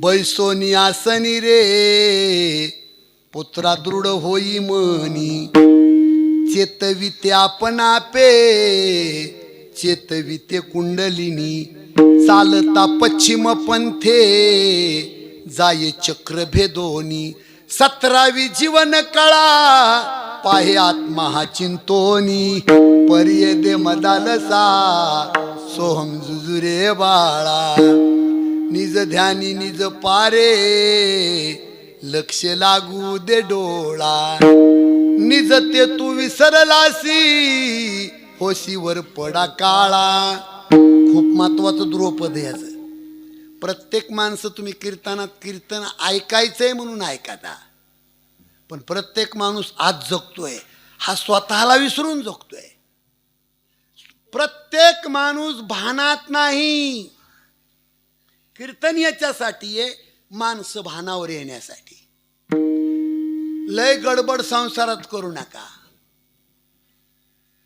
बैसोनी आसनी रे पुत्रा दृढ होई मनी चेतविते आपण आपे चेतविते कुंडलिनी चालता पश्चिम पंथे जाये चक्र भेदोनी 17वी जीवन कळा पाहे आत्मा हा चिंतोनी पर्ये दे मदालसा सोहम जुजुरे बाळा निज ध्यानी निज पारे लक्ष लागू दे डोळा निज ते तू विसरलासी होशीवर पडा काळा. खूप महत्वाचं ध्रुवपद आहे याचं. प्रत्येक माणसं तुम्ही कीर्तनात कीर्तन ऐकायचंय म्हणून ऐकता, पण प्रत्येक माणूस आज जगतोय हा स्वतःला विसरून जगतोय. प्रत्येक माणूस भानात नाही. कीर्तन याच्यासाठी आहे माणसं भानावर येण्यासाठी. लय गडबड संसारात करू नका.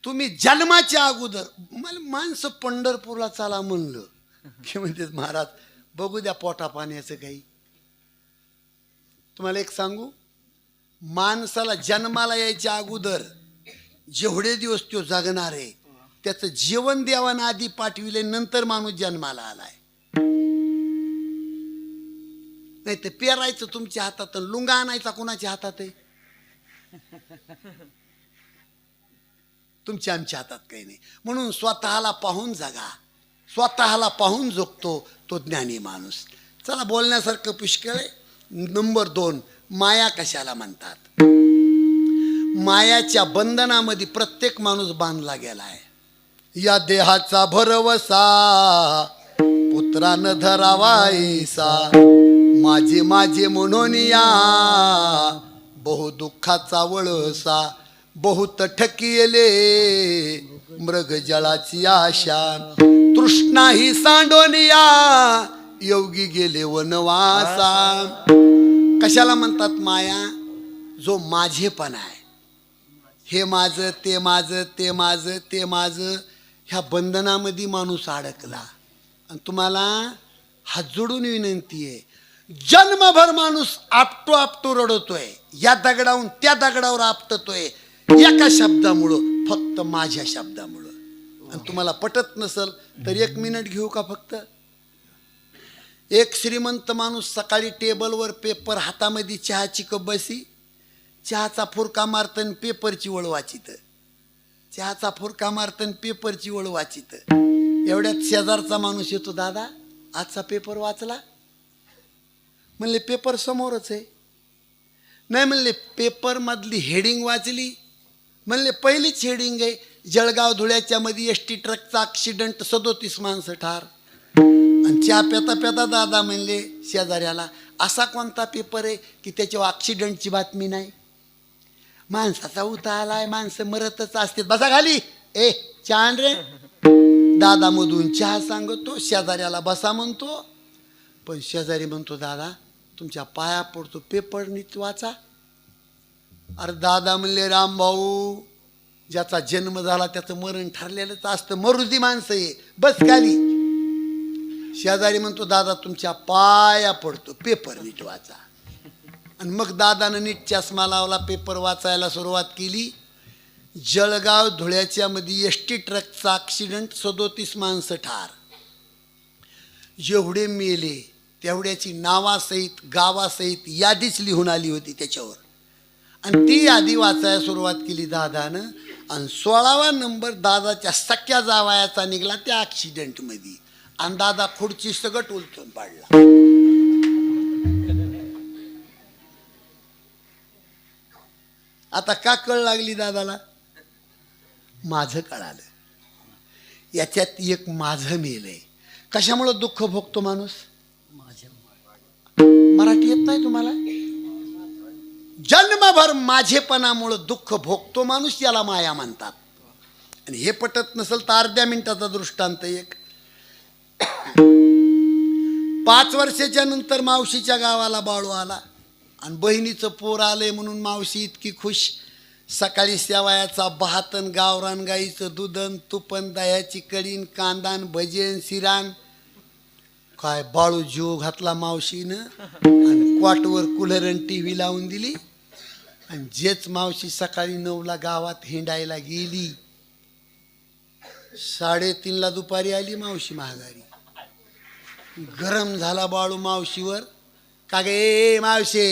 तुम्ही जन्माच्या अगोदर मला माणसं पंढरपूरला चला म्हणलं की म्हणते महाराज बघू द्या पोटा पाण्याचं काही. तुम्हाला एक सांगू, माणसाला जन्माला यायच्या अगोदर जेवढे दिवस तो जगणार आहे त्याचं जीवन देवानं आधी पाठविले, नंतर माणूस जन्माला आलाय. नाही तर पेरायचं तुमच्या हातात, लुंगा आणायचा कोणाच्या हातात आहे? तुमच्या आमच्या हातात काही नाही. म्हणून स्वतःला पाहून जगा. स्वतःला पाहून जगतो तो ज्ञानी माणूस. चला बोलण्यासारखं पुष्कळ आहे. नंबर 2, माया कशाला म्हणतात? मायाच्या बंधनामध्ये प्रत्येक माणूस बांधला गेलाय. या देहाचा भरवसा पुत्रानं धरावायसा माझे माझे म्हणून या बहु दुःखाचा वळसा बहुत ठकिले मृग जळाची आशा तृष्णा ही सांडोनिया योगी गेले वनवासा. कशाला म्हणतात माया? जो माझेपणा आहे, हे माझं ते माझं ते माझं ते माझं, ह्या बंधनामध्ये माणूस अडकला. आणि तुम्हाला हात जोडून विनंती आहे, जन्मभर माणूस आपटो आपटो रडतोय, या दगडावरून त्या दगडावर आपटतोय एका शब्दामुळं, फक्त माझ्या शब्दामुळं. आणि तुम्हाला पटत नसल तर 1 मिनिट घेऊ का? फक्त एक श्रीमंत माणूस सकाळी टेबलवर पेपर हातामध्ये चहाची कप बसी, चहाचा फुरका मारतन पेपरची वळ वाचित, चहाचा फुरका मारतन पेपरची वळ वाचित. एवढ्यात शेजारचा माणूस येतो, दादा आजचा पेपर वाचला? म्हणले पेपर समोरच आहे. नाही म्हणले पेपर मधली हेडिंग वाचली? म्हणले पहिलीच हेडिंग आहे, जळगाव धुळ्याच्या मध्ये एसटी ट्रकचा ॲक्सिडेंट 37 माणसं ठार. आणि चहा पेता पेता दादा म्हणले शेजाऱ्याला, असा कोणता पेपर आहे की त्याच्यावर ॲक्सिडेंटची बातमी नाही? माणसाचा उता आलाय, माणसं मरतच असते, बसा खाली, ए चहा रे. दादा मधून चहा सांगतो, शेजाऱ्याला बसा म्हणतो, पण शेजारी म्हणतो दादा तुमच्या पाया पडतो पेपर नीट वाचा. अरे दादा म्हणले रामभाऊ, ज्याचा जन्म झाला त्याचं मरण ठरलेलंच असतं, मरुदी माणसं आहे, बस खाली. शेजारी म्हणतो दादा तुमच्या पाया पडतो पेपर नीट वाचा. आणि मग दादानं नीट चष्मा लावला, पेपर वाचायला सुरुवात केली. जळगाव धुळ्याच्या मध्ये एसटी ट्रकचा ॲक्सिडेंट 37 माणसं ठार. जेवढे मेले तेवढ्याची नावासहित गावासहित यादीच लिहून आली होती त्याच्यावर. आणि ती यादी वाचायला सुरुवात केली दादानं. आणि 16वा नंबर दादाच्या सख्या जावयाचा निघाला त्या ॲक्सिडेंटमध्ये. आणि दादा खुर्ची सगट उलटून पाडला. आता का कळ लागली दादाला? माझं कळालं. याच्यात एक माझं मेलंय. कशामुळं दुःख भोगतो माणूस? मराठी येत नाही तुम्हाला? जन्मभर माझेपणामुळं दुःख भोगतो माणूस, याला माया म्हणतात. आणि हे पटत नसेल तर अर्ध्या मिनिटाचा दृष्टांत एक. 5 वर्षाच्या नंतर मावशीच्या गावाला बाळू आला आणि बहिणीचं पोर आलंय म्हणून मावशी इतकी खुश. सकाळी शेवयाचा भातन, गावरान गाईचं दुधन, तुपन, दह्याची कढीन, कांदान, भजेन, शिरान. काय बाळू जीव घातला मावशीनं आणि क्वाटवर कूलर आणि टीव्ही लावून दिली. आणि जेच मावशी सकाळी 9ला गावात हिंडायला गेली, 3:30ला दुपारी आली मावशी महागारी. गरम झाला बाळू मावशीवर. का गे मावशे,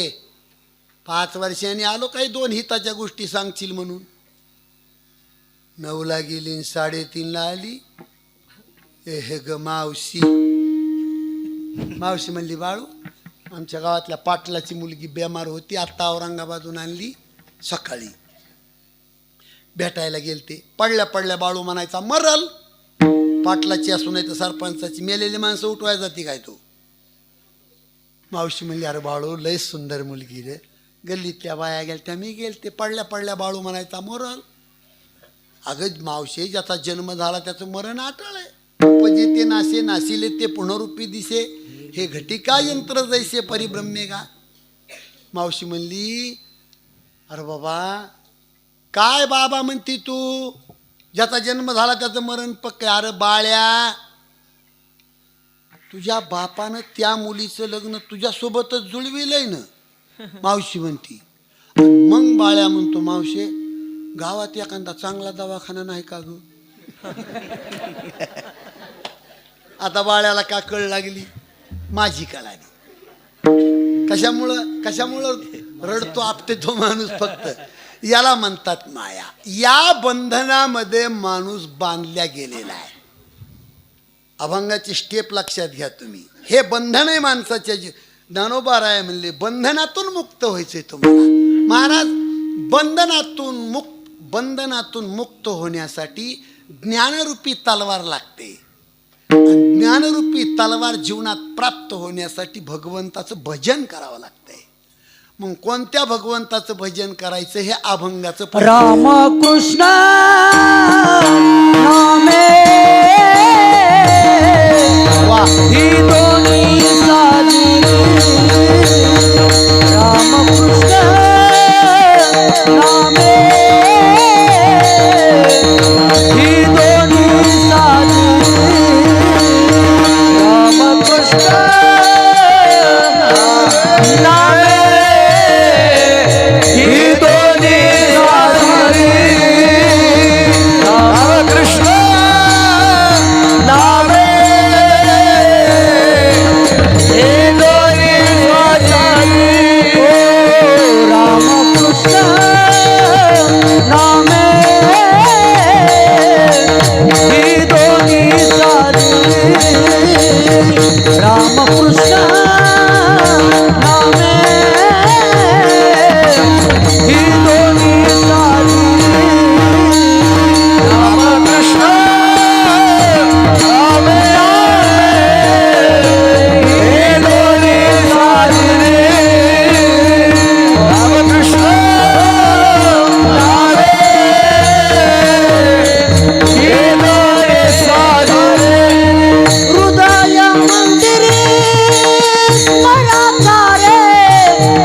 5 वर्षांनी आलो, काही 2 हिताच्या गोष्टी सांगशील म्हणून. 9ला गेली 3:30ला आली. हे ग मावशी. मावशी म्हणली, बाळू, आमच्या गावातल्या पाटलाची मुलगी बेमार होती, आत्ता औरंगाबादून आणली, सकाळी भेटायला गेलते. पडल्या पडल्या बाळू म्हणायचा मरल. पाटलाची असू नाही तर सरपंचाची. मेलेली माणसं उठवायला जाते काय तो. मावशी म्हणली, अरे बाळू लय सुंदर मुलगी रे, गल्लीतल्या बाया गेलत्या, मी गेलते. पडल्या पडल्या बाळू म्हणायचा मरल. अगं मावशी, ज्याचा जन्म झाला त्याचं मरण अटळ आहे. उपजे ते नासे, नासिले ते पुनरुपी दिसे, हे घटिका यंत्र जैसे परिभ्रम्य का. मावशी म्हणली, अरे बाबा काय बाबा म्हणती तू, ज्याचा जन्म झाला त्याचं मरण पक्क. अरे बाळ्या, तुझ्या बापानं त्या मुलीचं लग्न तुझ्यासोबतच जुळविलंय ना. मावशी म्हणती. मग बाळ्या म्हणतो, मावशे गावात एखादा चांगला दवाखाना नाही का ग. आता बाळ्याला का कळ लागली, माझी कळाली. कशामुळं रडतो आपटे तो माणूस. फक्त याला म्हणतात माया. या बंधनामध्ये माणूस बांधल्या गेलेला आहे. अभंगाची स्टेप लक्षात घ्या तुम्ही. हे बंधन आहे माणसाच्या. ज्ञानोबा राय म्हणले, बंधनातून मुक्त व्हायचंय तुम्हाला. महाराज, बंधनातून मुक्त होण्यासाठी ज्ञानरूपी तलवार लागते. ज्ञानरूपी तलवार जीवनात प्राप्त होण्यासाठी भगवंताचं भजन करावं लागतंय. मग कोणत्या भगवंताचं भजन करायचं हे अभंगाचं. राम कृष्ण नामे ही दोन्ही साजरी. राम कृष्ण नामे ही दोन्ही साजरी. राम कृष्ण नामे ही दोन्ही साजरी. राम कृष्ण नामे हे दोन्ही साजरी. ओ राम कृष्ण नामे ही दोन्ही साजरी. राम कृष्ण नामे ही दोन्ही साजरी. राम कृष्ण नामे ही दोन्ही साजरी. राम कृष्ण नामे ही दोन्ही साजरी. हृदय मंदिरी स्मरता रे.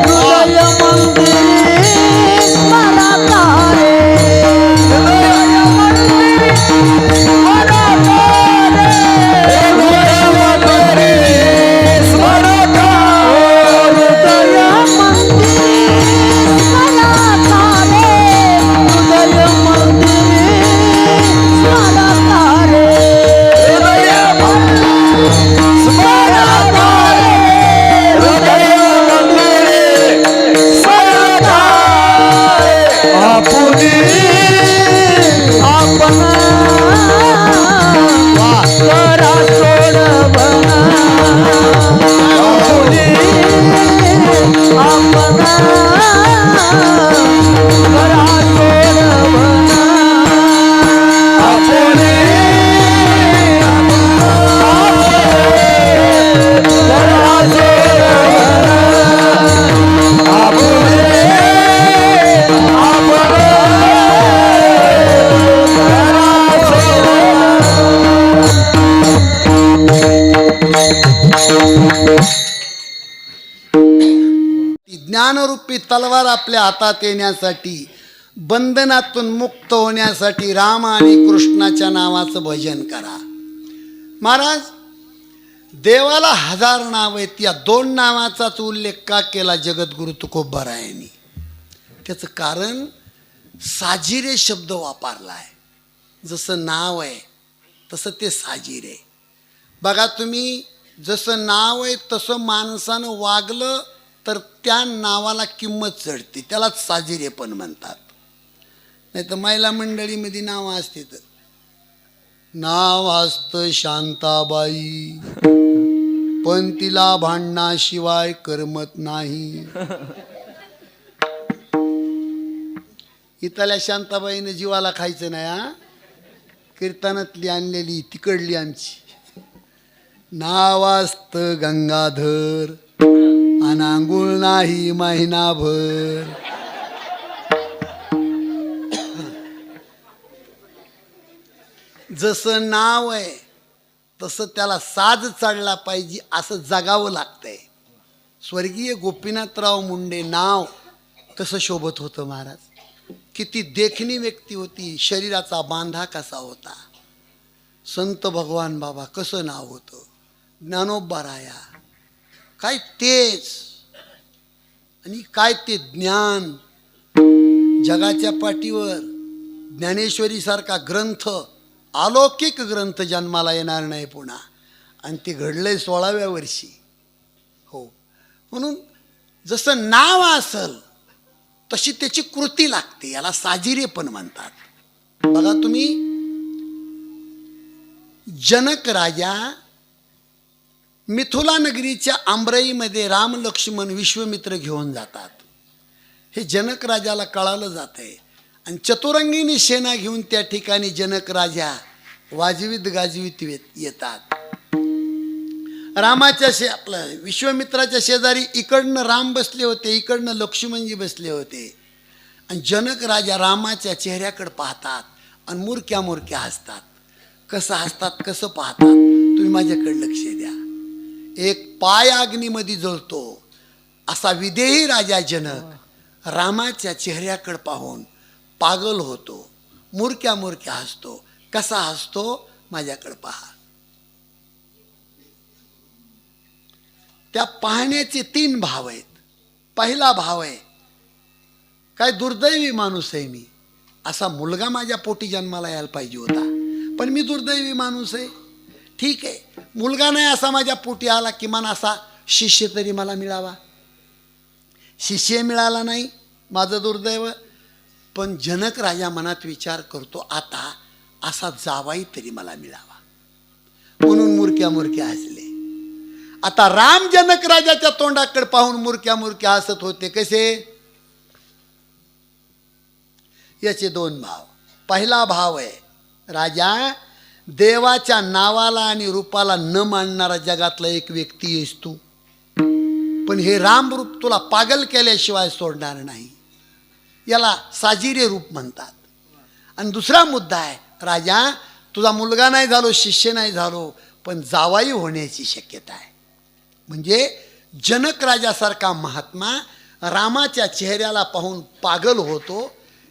हृदय मंदिरी स्मरता रे. हृदय मंदिरी स्मरता रे. हृदय मंदिरी स्मरता. हृदय मंदिरी स्मरता रे. हृदय मंदिरी स्मरता रे. हृदय मंदिरी स्मरता रे. हृदय मंदिरी स्मरता रे. आपुनी आपण करा सोडवना. आपुनी आपण करा सोडवना. आपुनी करा सोडवना. आपुनी आपण करा सोडवना. ज्ञानरूपी तलवार आपल्या हातात येण्यासाठी, बंधनातून मुक्त होण्यासाठी राम आणि कृष्णाच्या नावाचं भजन करा. महाराज, देवाला 1000 नाव आहेत, या 2 नावाचाच उल्लेख का केला जगद्गुरु तुकोबारायांनी? त्याचं कारण साजिरे शब्द वापरला आहे. जसं नाव आहे तसं ते साजिरे. बघा तुम्ही, जसं नाव आहे तसं माणसानं वागलं तर त्या नावाला किंमत चढते, त्यालाच साजिरे पण म्हणतात. नाही तर महिला मंडळीमध्ये नावं असते, तर नाव असतं शांताबाई, पण तिला भांडणाशिवाय करमत नाही. इथल्या शांताबाईनं जीवाला खायचं नाही. हा, कीर्तनातली आणलेली तिकडली आमची. नाव असतं गंगाधर, आणि आंघोळ नाही महिनाभर. जसं नाव आहे तसं त्याला साज चढला पाहिजे, असं जगावं लागतंय. स्वर्गीय गोपीनाथराव मुंडे नाव कसं शोभत होतं महाराज. किती देखणी व्यक्ती होती, शरीराचा बांधा कसा होता. संत भगवान बाबा कसं नाव होतं. ज्ञानोबा राया काय तेज, आणि काय ते ज्ञान. जगाच्या पाठीवर ज्ञानेश्वरी सारखा ग्रंथ, अलौकिक ग्रंथ जन्माला येणार नाही पुन्हा, आणि ते घडलंय 16व्या वर्षी. हो, म्हणून जसं नाव असल तशी त्याची कृती लागते, याला साजिरे पण म्हणतात. बघा तुम्ही, जनक राजा मिथिला नगरीच्या आंबराईमध्ये राम लक्ष्मण विश्वामित्र घेऊन जातात. हे जनक राजाला कळालं जातंय, आणि चतुरंगिनी सेना घेऊन त्या ठिकाणी जनक राजा वाजवीत गाजवीत येतात. रामाच्या आपलं विश्वामित्राच्या शेजारी इकडनं राम बसले होते, इकडनं लक्ष्मणजी बसले होते. आणि जनक राजा रामाच्या चेहऱ्याकडे पाहतात आणि मुरक्या मुरक्या हसतात. कसं हसतात, कसं पाहतात, तुम्ही माझ्याकडे लक्ष द्या. एक पाय अग्नीमध्ये जळतो असा विदेही राजा जनक रामाच्या चेहऱ्याकडे पाहून पागल होतो, मुरक्या मुरक्या हसतो. कसा हसतो, माझ्याकडे पहा. त्या पाहण्याचे 3 भाव आहेत. पहिला भाव आहे, काय दुर्दैवी माणूस आहे मी, असा मुलगा माझ्या पोटी जन्माला यायला पाहिजे होता, पण मी दुर्दैवी माणूस आहे. ठीक आहे, मुलगा नाही असा माझ्या पोटी आला, किमान असा शिष्य तरी मला मिळावा. शिष्य मिळाला नाही, माझं दुर्दैव. पण जनक राजा मनात विचार करतो, आता असा जावाई तरी मला मिळावा, म्हणून मुरक्या मुरक्या हसले. आता राम जनक राजाच्या तोंडाकडे पाहून मुरक्या मुरक्या हसत होते. कसे? याचे 2 भाव. पहिला भाव आहे, राजा देवाच्या नावाला आणि रूपाला न मानणारा जगातला एक व्यक्ती आहेस तू, पण हे राम रूप तुला पागल केल्याशिवाय सोडणार नाही. याला साजिरे रूप म्हणतात. आणि दुसरा मुद्दा आहे, राजा तुझा मुलगा नाही झालो, शिष्य नाही झालो, पण जावाई होण्याची शक्यता आहे. म्हणजे जनक राजासारखा महात्मा रामाच्या चेहऱ्याला पाहून पागल होतो.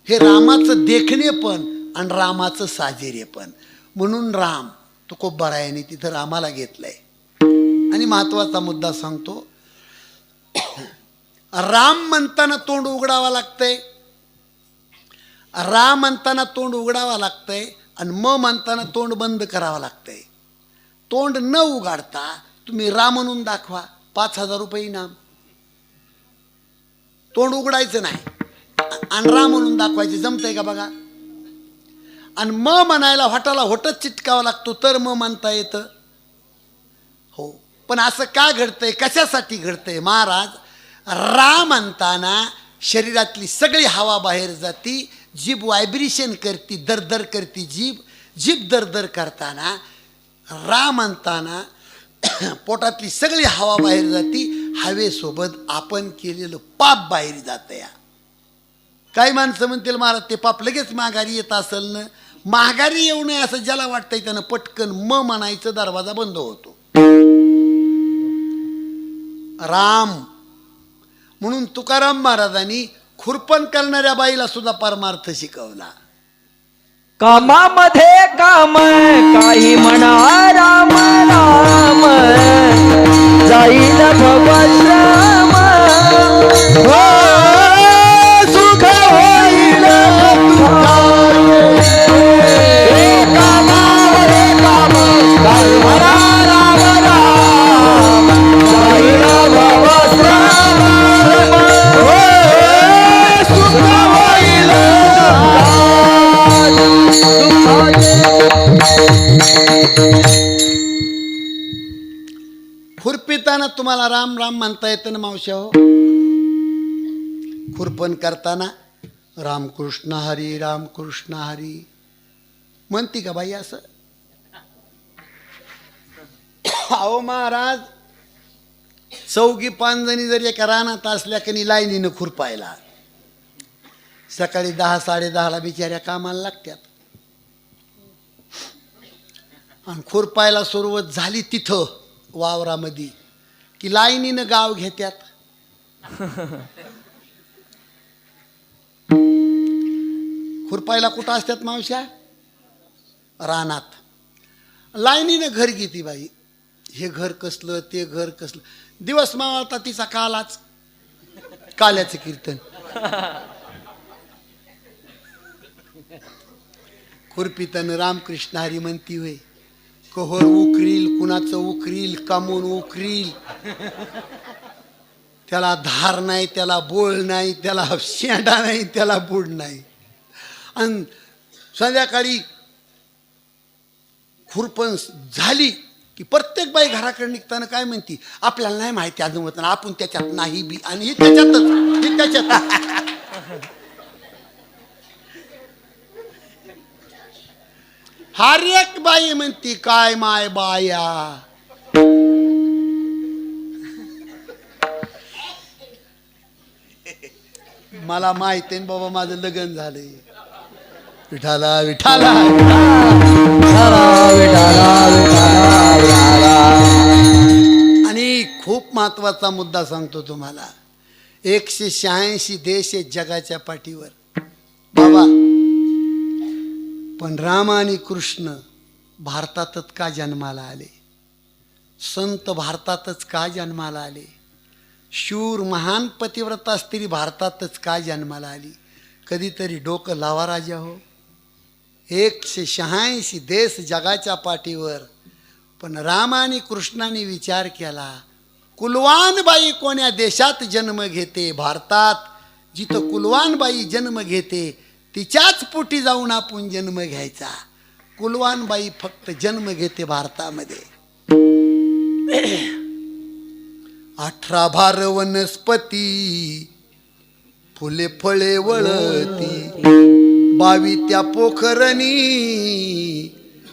हे रामाचं देखणे पण आणि रामाचं साजिरे पण. म्हणून राम तुकोबारायांनी तिथं रामाला घेतलंय. आणि महत्वाचा मुद्दा सांगतो, राम म्हणताना तोंड उघडावा लागतंय, राम म्हणताना तोंड उघडावा लागतंय, आणि म्हणताना तोंड बंद करावं लागतंय. तोंड न उघडता तुम्ही राम म्हणून दाखवा, 5000 रुपये इनाम. तोंड उघडायचं नाही आणि राम म्हणून दाखवायचे, जमतंय का बघा. आणि म्हणायला होटाला होटच चिटकावा लागतो तर म्हणता येतं. हो, पण असं का घडतंय, कशासाठी घडतंय महाराज? राम म्हणताना शरीरातली सगळी हवा बाहेर जाती, जीभ व्हायब्रेशन करती, दरदर करती जीभ. जीभ दरदर करताना राम म्हणताना पोटातली सगळी हवा बाहेर जाती, हवेसोबत आपण केलेलं पाप बाहेर जातं. या काही माणसं म्हणतील, महाराज ते पाप लगेच माघारी येत असेल ना. माघारी येऊ नये असं ज्याला वाटतंय त्यानं पटकन म्हणायचं, दरवाजा बंद होतो. राम म्हणून तुकाराम महाराजांनी खुरपण करणाऱ्या बाईला सुद्धा परमार्थ शिकवला. कामामध्ये काम काही म्हणा राम राम जाईल भवश्रम हो सुख होईल कामामध्ये काम काही म्हणा राम राम जाईल भवश्रम हो सुख होईल खुरपिताना तुम्हाला राम राम म्हणता येतं ना मावश्या हो. खुरपण करताना रामकृष्ण हरी म्हणती का बाई असं? अहो महाराज, चौघी पाच जणी जर एका रानात असल्या कनी लाईनीनं खुरपायला सकाळी 10 10:30 बिचाऱ्या कामाला लागतात आणि खुरपायला सुरुवात झाली तिथं वावरामध्ये की लाईनीनं गाव घेत्यात. खुरपायला कुठं असतात मावश्या? रानात. लाईनीनं घर घेती बाई. हे घर कसलं ते घर कसलं. दिवस मावळता तिचा कालाच काल्याचं कीर्तन. खुरपीतन रामकृष्ण हरी म्हणती होय. कहर उकरील, कुणाचं उकरील, कामून उकरील. त्याला धार नाही, त्याला बोळ नाही, त्याला शेंडा नाही, त्याला बुड नाही. आणि संध्याकाळी खुरपण झाली की प्रत्येक बाई घराकडे निघताना काय म्हणती? आपल्याला नाही माहिती अजून, आपण त्याच्यात नाही बी. आणि हे त्याच्यात हर एक बाई म्हणती काय माय बाया. मला माहिती आहे बाबा, माझं लग्न झालंय. विठाला विठाला आणि खूप महत्वाचा मुद्दा सांगतो तुम्हाला. 186 देश आहेत जगाच्या पाठीवर बाबा, पण राम आणि कृष्ण भारतातच का जन्माला आले? संत भारतातच का जन्माला आले? शूर महान पतिव्रता स्त्री भारतातच का जन्माला आली? कधीतरी डोकं लावा राजा हो. 186 देश जगाच्या पाठीवर, पण राम आणि कृष्णाने विचार केला, कुलवान बाई कोण्या देशात जन्म घेते? भारतात. जिथं कुलवान बाई जन्म घेते तिच्याच पोटी जाऊन आपण जन्म घ्यायचा. कुलवान बाई फक्त जन्म घेते भारतामध्ये. 18 भार वनस्पती, फुले फळे वळती, 22 त्या पोखरणी,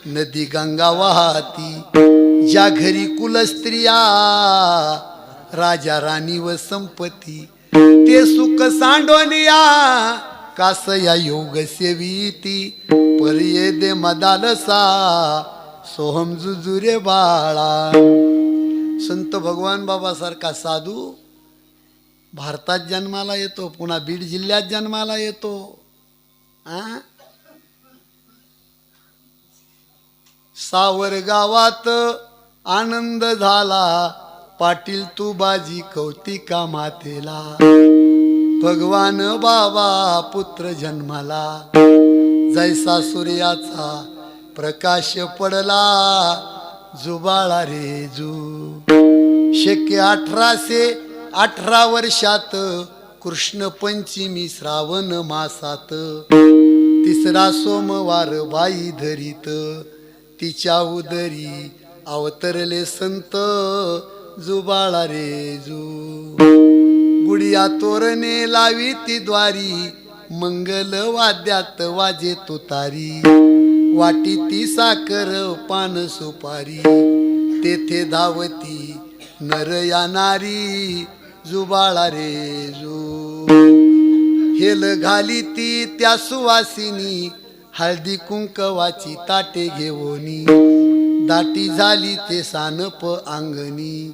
नदी गंगा वाहती. ज्या घरी कुलस्त्रिया, राजा राणी व संपत्ती, ते सुख सांडोनिया कासया योग सेविती. पर्ये दे मदालसा, सोहम जुजुरे बाळा. संत भगवान बाबासारखा साधू भारतात जन्माला येतो, पुन्हा बीड जिल्ह्यात जन्माला येतो. सावर गावात आनंद झाला, पाटील तू बाजी कौतिका मातेला. भगवान बाबा पुत्र जन्माला, जैसा सूर्याचा प्रकाश पडला, जुबाळा रे जू. 1818 वर्षात कृष्ण पंचमी श्रावण मासात, 3रा सोमवार बाई धरीत, तिच्या उदरी अवतरले संत, जुबाळा रे जू. गुडिया तोरणे लावी ती द्वारी, मंगल वाद्यात वाजे तुतारी. वाटी ती साखर पान सुपारी, तेथे धावती नर या नारी, जुबाळा रे जू. हेल घाली ती त्या सुवासिनी, हळदी कुंकवाची ताटे घेवोनी. दाटी झाली ते सानप अंगणी,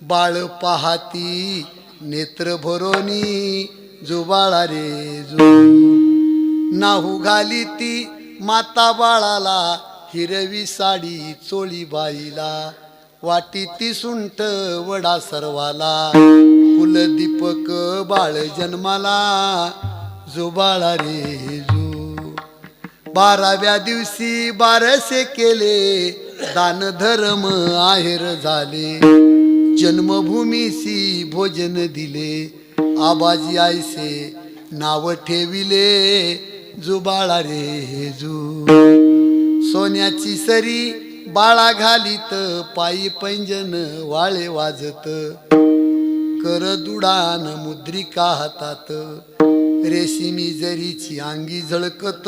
बाळ पाहाती नेत्र भरोनी, जुबाळा रे जू. नाहू घाली ती माता बाळाला हिरवी साडी चोळी बाईला वाटी ती सुंठ वडा सर्वाला कुलदीपक बाळ जन्माला जो बाळा रे जो 12व्या दिवशी बारसे केले दान धर्म आहेर झाले जन्मभूमीसी भोजन दिले आबाजी आईसे नाव ठेविले जो बाळा रे जो सोन्याची सरी बाळा घालीत पायी पैंजन वाळे वाजत कर दुडान मुद्रिका हातात रेशीमी जरीची अंगी झळकत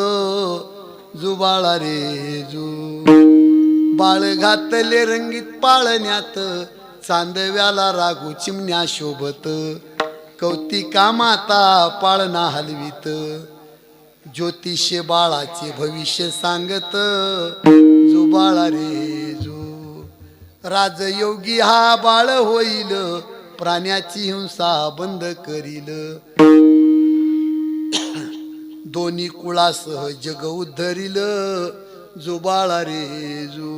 जो बाळा रे जो बाळ घातले रंगीत पाळण्यात चांदव्याला रागू चिमण्या शोभत कौतिका माता पाळणा हलवीत ज्योतिष्य बाळाचे भविष्य सांगत जो बाळा रे जो राजयोगी हा बाळ होईल प्राण्याची हिंसा बंद करील दोन्ही कुळासह जग उद्धरिल जो बाळा रे जो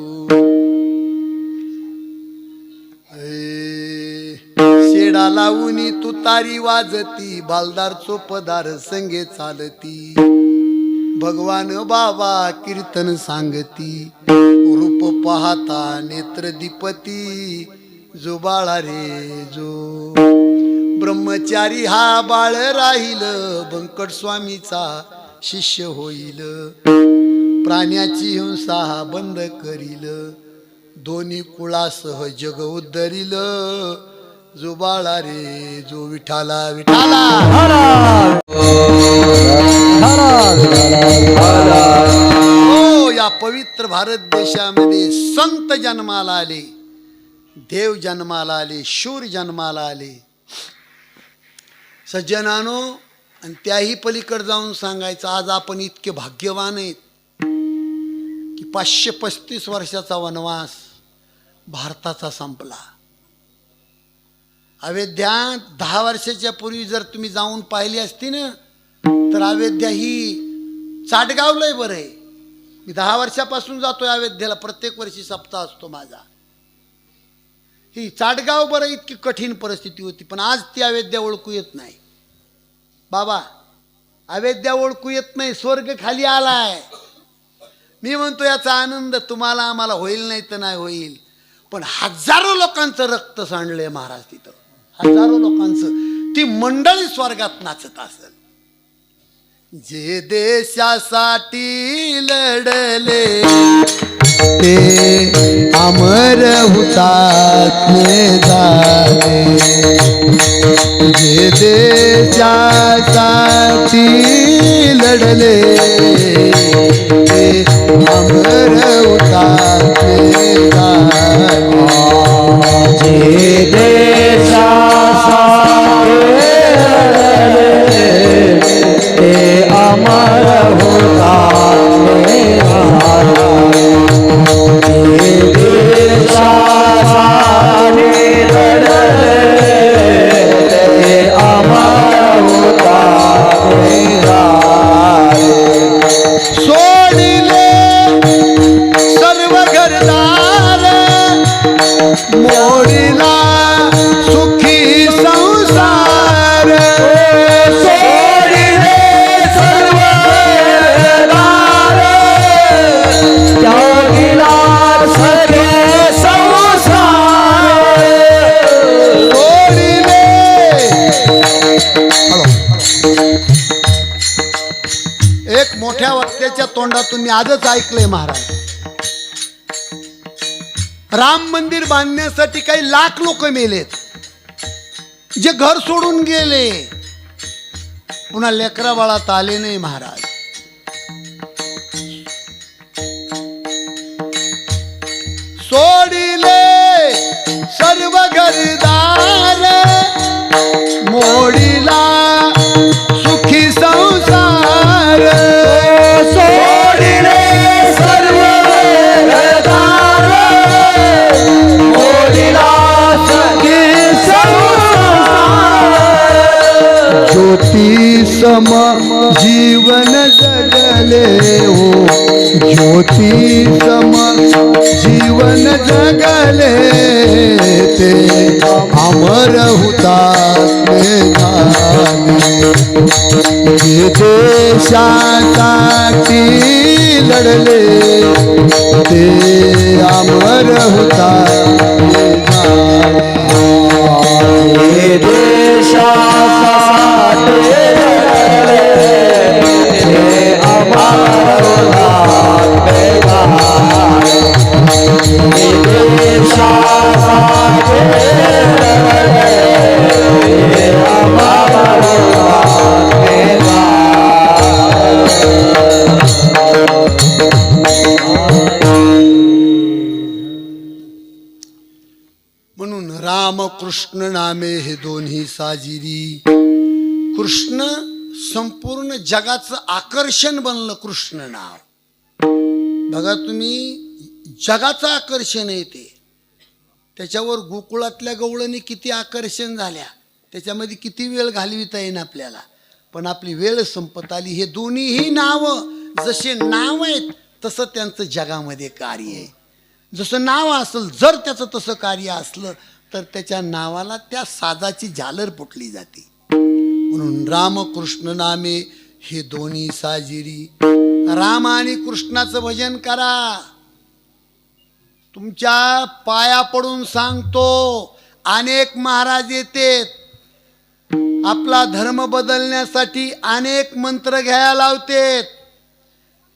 शेडा लावूनी तुतारी वाजती बालदार चोपदार संगे चालती भगवान बाबा कीर्तन सांगती रूप पाहता नेत्र दीपती जो बाळा रे जो ब्रह्मचारी हा बाळ राहील बंकट स्वामीचा शिष्य होईल प्राण्याची हिंसा हा बंद करील दोन्ही कुळासह जग उद्धरिल जो बाळा रे जो विठाला विठाला हो या पवित्र भारत देशामध्ये संत जन्माला आले देव जन्माला आले शूर जन्माला आले सज्जनानो आणि त्याही पलीकडे जाऊन सांगायचं आज आपण इतके भाग्यवान आहेत की 535 वर्षाचा वनवास भारताचा संपला अयोध्या 10 वर्षाच्या पूर्वी जर तुम्ही जाऊन पाहिली असती ना तर अयोध्या ही चाटगावलंय बरं आहे मी 10 वर्षापासून जातोय अयोध्येला प्रत्येक वर्षी सप्ताह असतो माझा ही चाटगाव बरं इतकी कठीण परिस्थिती होती पण आज ती अयोध्या ओळखू येत नाही बाबा अयोध्या ओळखू येत नाही स्वर्ग खाली आलाय मी म्हणतो याचा आनंद तुम्हाला आम्हाला होईल नाही तर नाही होईल पण हजारो लोकांचं रक्त सांडलंय महाराज तिथं हजारो लोकांचं ती मंडळी स्वर्गात नाचत असेल जे देशासाठी लढले ते अमर हुतात्मे झाले जे देशासाठी लढले ते अमर हुतात्मे झाले जे देशासाठी लढले ते अमर हुतात्मे झाले जे देशासाठी लढले ते अमर हुतात्मे झाले सोडिले सर्व घरदार मोडीला सुखी संसार सोडिले सर्व घरदार त्यागिला सगळे संसार सोडिले एक मोठ्या वक्त्याच्या तोंडातून मी आजच ऐकलंय महाराज राम मंदिर बांधण्यासाठी काही लाख लोक मेलेत जे घर सोडून गेले पुन्हा लेकरा बाळात आले नाही महाराज सोडिले सर्व घरदार मोडीला सुखी संसार सोडिले सर्व घरदार मोडीला सुखी संसार ज्योती सम जीवन जगले हो ज्योती सम जीवन जगले ते अमर हुतात्मे झाले. जे देशासाठी लढले ते अमर हुतात्मे झाले. हे देशासाठी लढले, ते अमर हुतात्मे झाले. हे देशासाठी लढले, ते अमर हुतात्मे म्हणून राम कृष्ण नामे हे दोन्ही साजिरी. कृष्ण संपूर्ण जगाचं आकर्षण बनलं. कृष्ण नाव बघा तुम्ही, जगाचं आकर्षण आहे ते. त्याच्यावर गोकुळातल्या गवळणी किती आकर्षण झाल्या, त्याच्यामध्ये किती वेळ घालविता येईन आपल्याला, पण आपली वेळ संपत आली. हे दोन्हीही नावं जसे नाव आहेत तसं त्यांचं जगामध्ये कार्य आहे. जसं नाव असेल, जर त्याचं तसं कार्य असलं तर त्याच्या नावाला त्या साजाची झालर फुटली जाते. म्हणून रामकृष्ण नामे हे दोन्ही साजिरी. राम आणि कृष्णाचं भजन करा. तुमच्या पाया पडून सांगतो, अनेक महाराज येतेत आपला धर्म बदलण्यासाठी, अनेक मंत्र घ्यायला लावतेत,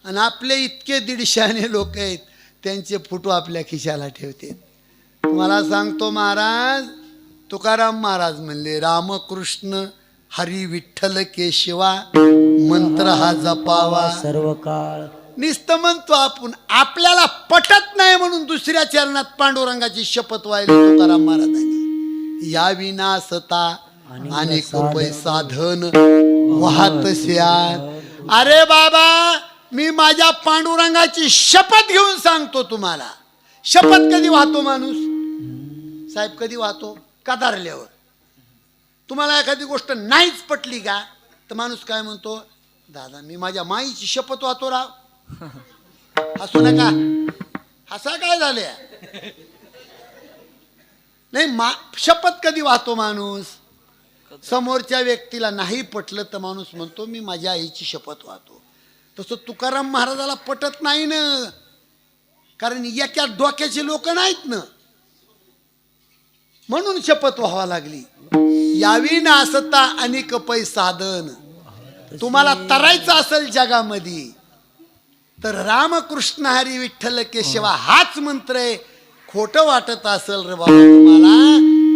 आणि आपले इतके 150 लोक आहेत त्यांचे फोटो आपल्या खिशाला ठेवते. तुम्हाला सांगतो महाराज, तुकाराम महाराज म्हणले, रामकृष्ण हरी विठ्ठल केशवा मंत्र हा जपावा सर्व काळ. निस्त म्हणतो आपण, आपल्याला पटत नाही म्हणून दुसऱ्या चरणात पांडुरंगाची शपथ वाहिली तुकाराम महाराजांनी. या विनासता अनेक साधन वाहत स्यात. अरे बाबा, मी माझ्या पांडुरंगाची शपथ घेऊन सांगतो तुम्हाला. शपथ कधी वाहतो माणूस साहेब? कधी वाहतो? कदारल्यावर. तुम्हाला एखादी गोष्ट नाहीच पटली का तर माणूस काय म्हणतो, दादा मी माझ्या माईची शपथ वाहतो राव. हसू नका, हसा काय झाले नाही. शपथ कधी वाहतो माणूस? समोरच्या व्यक्तीला नाही पटलं तर माणूस म्हणतो मी माझ्या आईची शपथ वाहतो. तसं तुकाराम महाराजाला पटत नाही ना, कारण एका डोक्याचे लोक नाहीत ना, म्हणून शपथ व्हावा लागली. यावी ना असता अनेक पै साधन. तुम्हाला तरायचं असेल जगामध्ये तर रामकृष्ण हरी विठ्ठल केशवा हाच मंत्र आहे. खोटं वाटत असेल रे बाबा तुम्हाला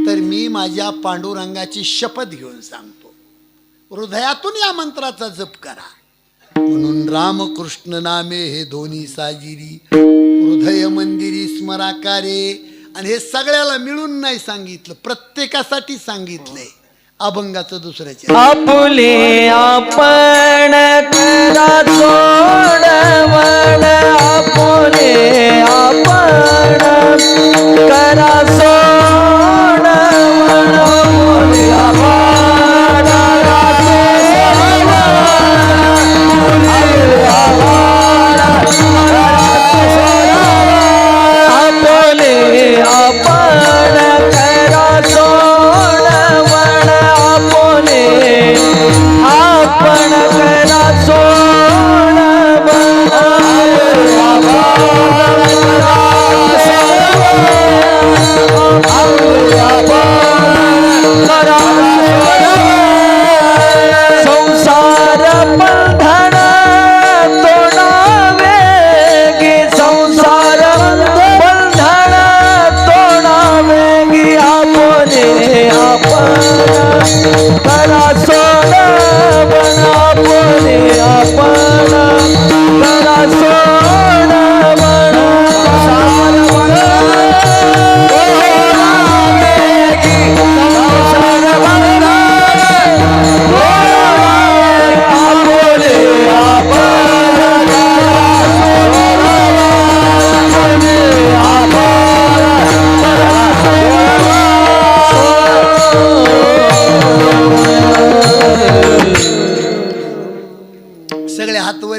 तर मी माझ्या पांडुरंगाची शपथ घेऊन सांगतो. हृदयातून या मंत्राचा जप करा. म्हणून रामकृष्ण नामे हे दोन्ही साजिरी. हृदय मंदिरी स्मराकारे. आणि हे सगळ्याला मिळून नाही सांगितलं, प्रत्येकासाठी सांगितलंय. अभंगाचं दुसऱ्याचे आपुले आपण करा सोडवण. आपुले आपण करा सोडवण. आपुले आपण करा आपुले आपण करा सोडवण. आपुले आपण करा सोडवण. करा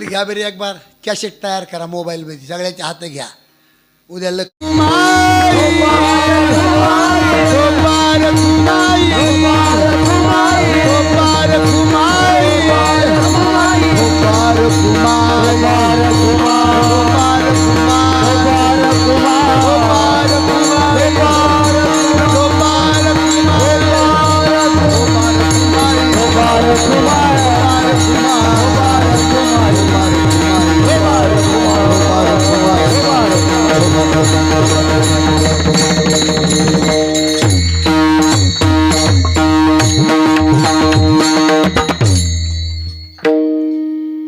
तुम्ही घ्या बरे एक बार कॅसेट तयार करा मोबाईल मध्ये सगळ्याचे हात घ्या उद्या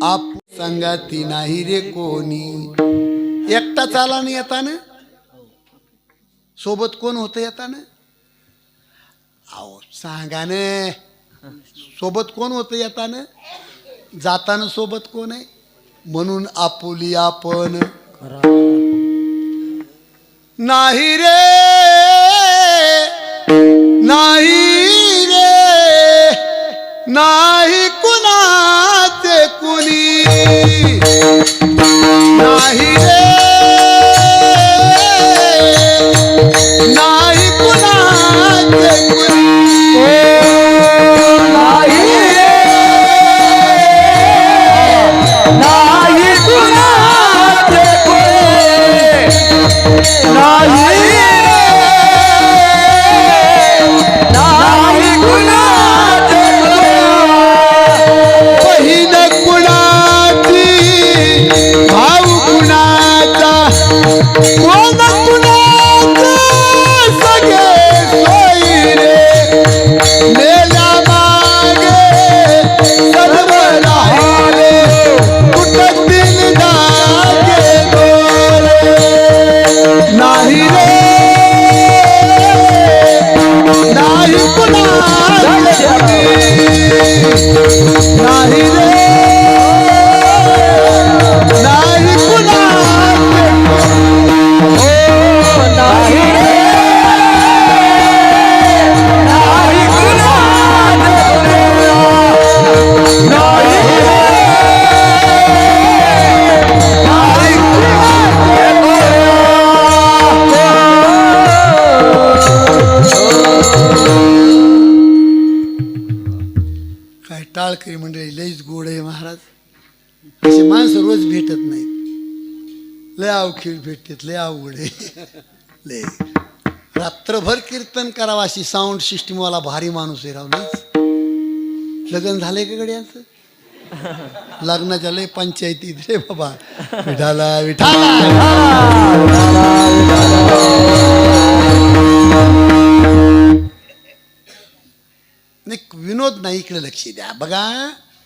आप संगाती नाही रे कोणी एकटा चाला नाही येताना सोबत कोण होतं येताना अहो सांगा न सोबत कोण होतं येताना जाताना सोबत कोण आहे म्हणून आपुली आपण नाही रे नाही रे नाही कुणाचे कुणी नाही रे नाही कुणाचे कुणी नाही रे नाही कुणाचे कोणी नाही नाही कुणाचे बहीण कुणाची भाऊ कुणाचा कोण कुणाचा सगळे सोयी रे मेल्या मागे सर्व राहिले कुठतील जागे दोरे नाही रे नाही कुणाचे नाही रे नाही कुणाचे नाही रे नाही कुणाचे नाही काय टाळकरी मंडळी लईच गोड आहे महाराज असे माणसं रोज भेटत नाहीत लय अवखीळ भेटतात लय अवघड आहे लय रात्रभर कीर्तन करावं अशी साऊंड सिस्टीम वाला भारी माणूस आहे राव लईच लग्न झालंय का गड्यांचं लग्नाच्या लय पंचायतीत रे बाबा विठाला विठाला नाही विनोद नाही इकडे लक्ष द्या बघा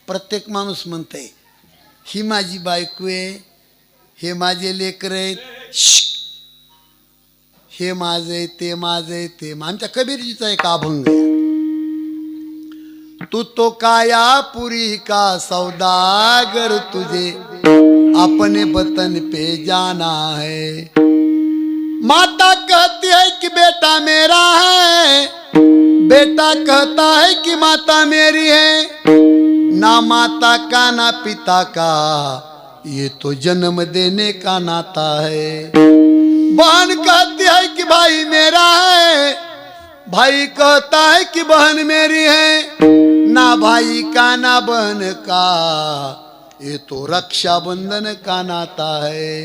प्रत्येक माणूस म्हणतंय ही माझी बायको आहे हे माझे लेकर आहेत हे माझे ते माझे ते आमच्या कबीरजीचा एक अभंग आहे तू तो काया पुरी का सौदागर तुझे अपने बतन पे जाना है माता कहती है कि बेटा मेरा है बेटा कहता है कि माता मेरी है ना माता का ना पिता का ये तो जन्म देने का नाता है बहन कहती है कि भाई मेरा है भाई कहता है कि बहन मेरी है ना भाई का ना बहन का ये तो रक्षाबंधन का नाता है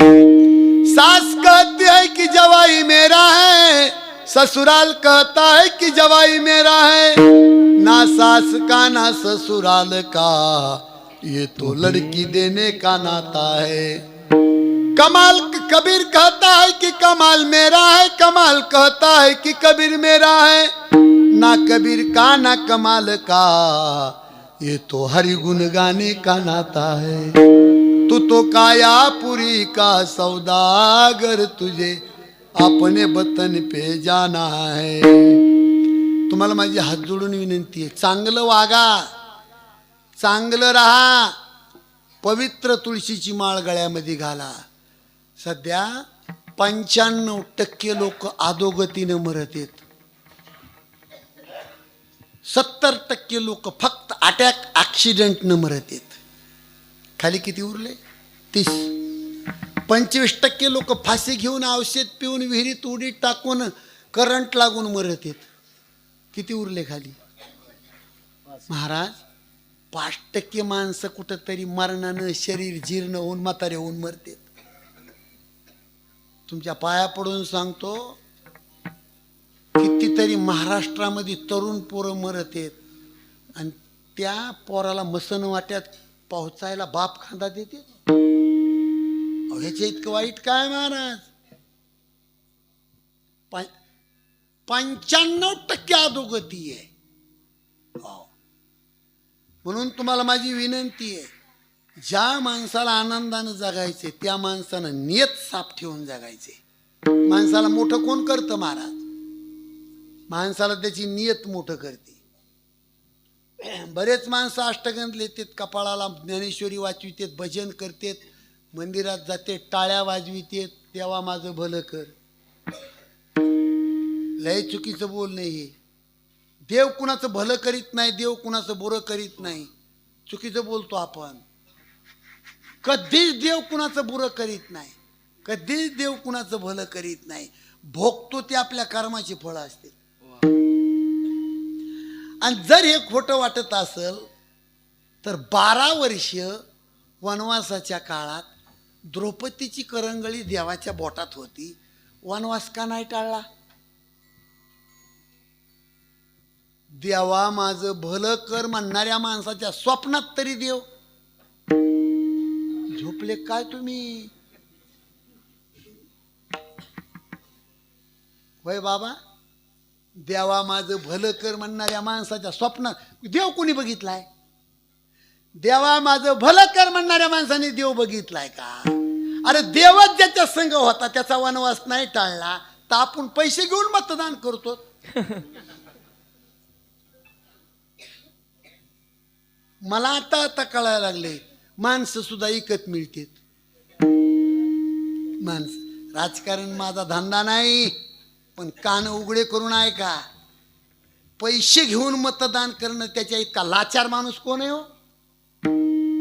सास कहती है कि जवाई मेरा है ससुराल कहता है कि जवाई मेरा है ना सास का ना ससुराल का ये तो लड़की देने का नाता है कमाल कबीर कहता है कि कमाल मेरा है कमाल कहता है कि कबीर मेरा है ना कबीर का ना कमाल का ये तो हरि गुण गाने का नाता है तू तो काया पुरी का सौदागर तुझे अपने बतन पे जाना है तुम्हाला माझी हात जोडून विनंती आहे चांगलं वागा चांगलं राहा पवित्र तुळशीची माळ गळ्यामध्ये घाला सध्या 95% लोक अधोगतीने मरत आहेत 70% लोक फक्त अटॅक ऍक्सिडेंटनं मरत आहेत खाली किती उरले? 30. 25% लोक फाशी घेऊन औषध पिऊन विहिरीत उडी टाकून करंट लागून मरत आहेत. किती उरले खाली? महाराज 5% माणसं कुठंतरी मरणानं शरीर जीर्ण होऊन म्हातारे होऊन मरते. तुमच्या पाया पडून सांगतो, कितीतरी महाराष्ट्रामध्ये तरुण पोरं मरत आहेत आणि त्या पोराला मसन वाट्यात पोहोचायला बाप खांदा देते. ह्याच्या इतकं वाईट काय महाराज? 95% अधोगती आहे. म्हणून तुम्हाला माझी विनंती आहे, ज्या माणसाला आनंदानं जगायचे त्या माणसानं नियत साफ ठेवून जगायचे. माणसाला मोठं कोण करतं महाराज? माणसाला त्याची नियत मोठं करते. बरेच माणसं अष्टगंध लिहितात, कपाळाला ज्ञानेश्वरी वाचवितेत, भजन करतेत, मंदिरात जाते, टाळ्या वाजवितेत, देवा माझं भलं कर. लय चुकीचं बोलणं हे. देव कुणाचं भलं करीत नाही, देव कुणाचं बुरं करीत नाही. चुकीचं बोलतो आपण. कधीच देव कुणाचं बुरं करीत नाही, कधीच देव कुणाचं भलं करीत नाही. भोगतो ते आपल्या कर्माची फळं असते. आणि जर हे खोटं वाटत असेल तर 12 वर्ष वनवासाच्या काळात द्रौपदीची करंगळी देवाच्या बोटात होती. वनवास का नाही टाळला? देवा माझं भलं कर म्हणणाऱ्या माणसाच्या स्वप्नात तरी देव झोपले काय तुम्ही? वय बाबा, देवा माझं भलं कर म्हणणाऱ्या माणसाच्या स्वप्नात देव कोणी बघितलाय? देवा माझं भलं कर म्हणणाऱ्या माणसाने देव बघितलाय का? अरे देवच ज्याच्या संग होता त्याचा वनवास नाही टाळला तर आपण पैसे घेऊन मतदान करतो. मला आता कळायला लागले, माणसं सुद्धा इकत मिळतात. माणसं, राजकारण माझा धंदा नाही, पण कान उघडे करून ऐका. पैसे घेऊन मतदान करणं त्याच्या इतका लाचार माणूस कोण आहे हो?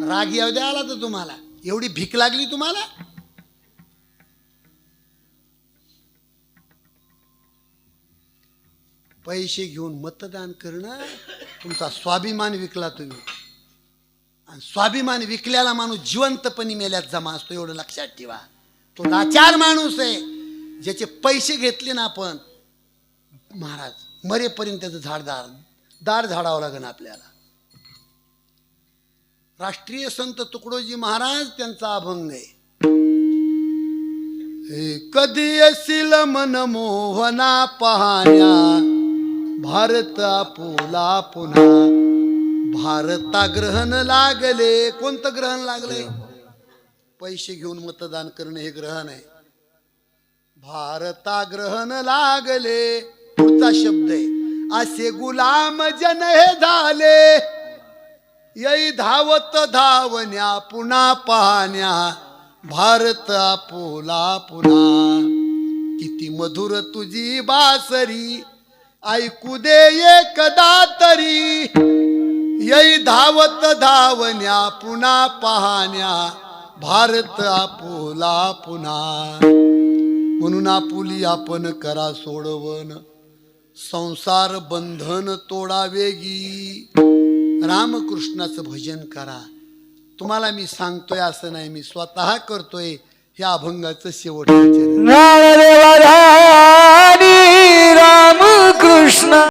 राग येऊ द्या आला तर तुम्हाला, एवढी भीक लागली तुम्हाला? पैसे घेऊन मतदान करणं तुमचा स्वाभिमान विकला तुम्ही. आणि स्वाभिमान विकल्याला माणूस जिवंतपणी मेल्यात जमा असतो, एवढं लक्षात ठेवा. तो लाचार माणूस आहे. ज्याचे पैसे घेतले ना आपण, महाराज मरेपर्यंत त्याचं दार झाडावं लागेल आपल्याला. राष्ट्रीय संत तुकडोजी महाराज त्यांचा अभंग आहे. कधी येशील मन मोहना पाहण्या, भारत आपुला पुन्हा. भारता ग्रहण लागले. कोणतं ग्रहण लागले? पैसे घेऊन मतदान करणं हे ग्रहण आहे. भारता ग्रहण लागले. पुढचा शब्द आहे, असे गुलाम जन हे झाले, येई धावत धावण्या पुन्हा पाहण्या. भारत आपुला पुन्हा. किती मधुर तुझी बासरी, ऐकू दे एकदा तरी. येई धावत धावण्या पुन्हा पाहण्या. भारत आपुला पुन्हा. म्हणून आपुली आपण करा सोडवण, संसार बंधन तोडा वेगी. रामकृष्णाचं भजन करा. तुम्हाला मी सांगतोय असं नाही, मी स्वतः करतोय. ह्या अभंगाचं शेवटचं चरण. रामकृष्ण